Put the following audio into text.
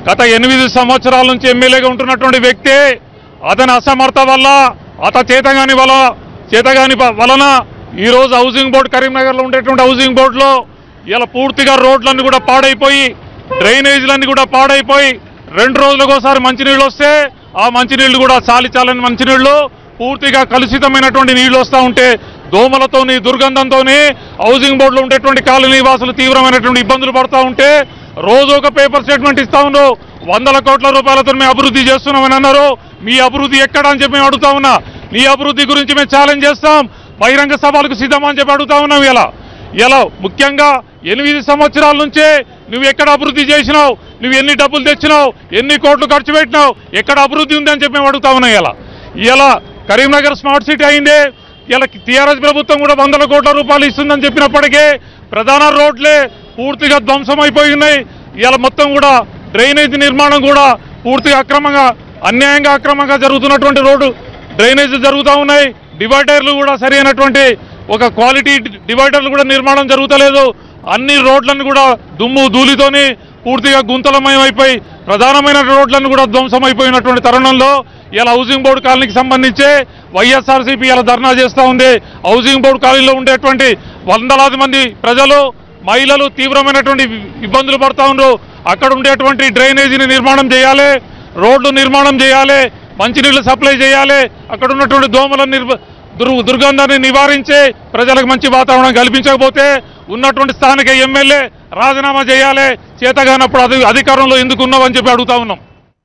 గత 8 సంవత్సరాల నుంచి ఎమ్మెల్యేగా ఉంటున్నటువంటి వ్యక్తి అతని అసమర్థత వల్ల చేతగాని వలన ఈరోజు హౌసింగ్ బోర్డు కరీంనగర్లో ఉండేటువంటి హౌసింగ్ బోర్డులో ఇలా పూర్తిగా రోడ్లన్నీ కూడా పాడైపోయి డ్రైనేజీలన్నీ కూడా పాడైపోయి 2 రోజులకోసారి మంచినీళ్ళు వస్తే ఆ మంచినీళ్ళు కూడా చాలని మంచినీళ్ళు పూర్తిగా కలుషితమైనటువంటి నీళ్లు వస్తూ ఉంటే దోమలతోని దుర్గంధంతోని హౌసింగ్ బోర్డులో ఉండేటువంటి కాలనీ వాసులు తీవ్రమైనటువంటి ఇబ్బందులు పడుతూ ఉంటే రోజు ఒక పేపర్ స్టేట్మెంట్ ఇస్తా ఉన్నారు. 100 కోట్ల రూపాయలతో మేము అభివృద్ధి చేస్తున్నామని అన్నారు. మీ అభివృద్ధి ఎక్కడ అని చెప్పి మేము అడుగుతా ఉన్నా. నీ అభివృద్ధి గురించి మేము ఛాలెంజ్ చేస్తాం, బహిరంగ సభలకు సిద్ధమని చెప్పి అడుగుతా ఉన్నాం. ఇలా ముఖ్యంగా 8 సంవత్సరాల నుంచే నువ్వు ఎక్కడ అభివృద్ధి చేసినావు, నువ్వు ఎన్ని డబ్బులు తెచ్చినావు, ఎన్ని కోట్లు ఖర్చు పెట్టినావు, ఎక్కడ అభివృద్ధి ఉంది అని చెప్పి మేము అడుగుతా ఉన్నాం. ఇలా కరీంనగర్ స్మార్ట్ సిటీ అయిందే. ఇలా టీఆర్ఎస్ ప్రభుత్వం కూడా 100 కోట్ల రూపాయలు ఇస్తుందని చెప్పినప్పటికీ ప్రధాన రోడ్లే పూర్తిగా ధ్వంసం అయిపోయి ఉన్నాయి. ఇలా మొత్తం కూడా డ్రైనేజీ నిర్మాణం కూడా పూర్తిగా అక్రమంగా జరుగుతున్నటువంటి రోడ్డు డ్రైనేజీ జరుగుతూ ఉన్నాయి. డివైడర్లు కూడా సరైనటువంటి ఒక క్వాలిటీ డివైడర్లు కూడా నిర్మాణం జరుగుతలేదు. అన్ని రోడ్లను కూడా దుమ్ము ధూళితోని పూర్తిగా గుంతలమయమైపోయి ప్రధానమైన రోడ్లను కూడా ధ్వంసం అయిపోయినటువంటి తరుణంలో ఇలా హౌసింగ్ బోర్డు కాలనీకి సంబంధించి వైఎస్ఆర్సీపీ ఇలా ధర్నా చేస్తూ ఉంది. హౌసింగ్ బోర్డు కాలనీలో ఉండేటువంటి వందలాది మంది ప్రజలు మహిళలు తీవ్రమైనటువంటి ఇబ్బందులు పడుతూ ఉన్నారు. అక్కడ ఉండేటువంటి డ్రైనేజీని నిర్మాణం చేయాలి, రోడ్లు నిర్మాణం చేయాలి, మంచినీళ్లు సప్లై చేయాలి, అక్కడ ఉన్నటువంటి దోమల దుర్గంధాన్ని నివారించి ప్రజలకు మంచి వాతావరణం కల్పించకపోతే ఉన్నటువంటి స్థానిక ఎమ్మెల్యే రాజీనామా చేయాలి, చేతగానప్పుడు అధికారంలో ఎందుకు ఉన్నావని చెప్పి అడుగుతా ఉన్నాం.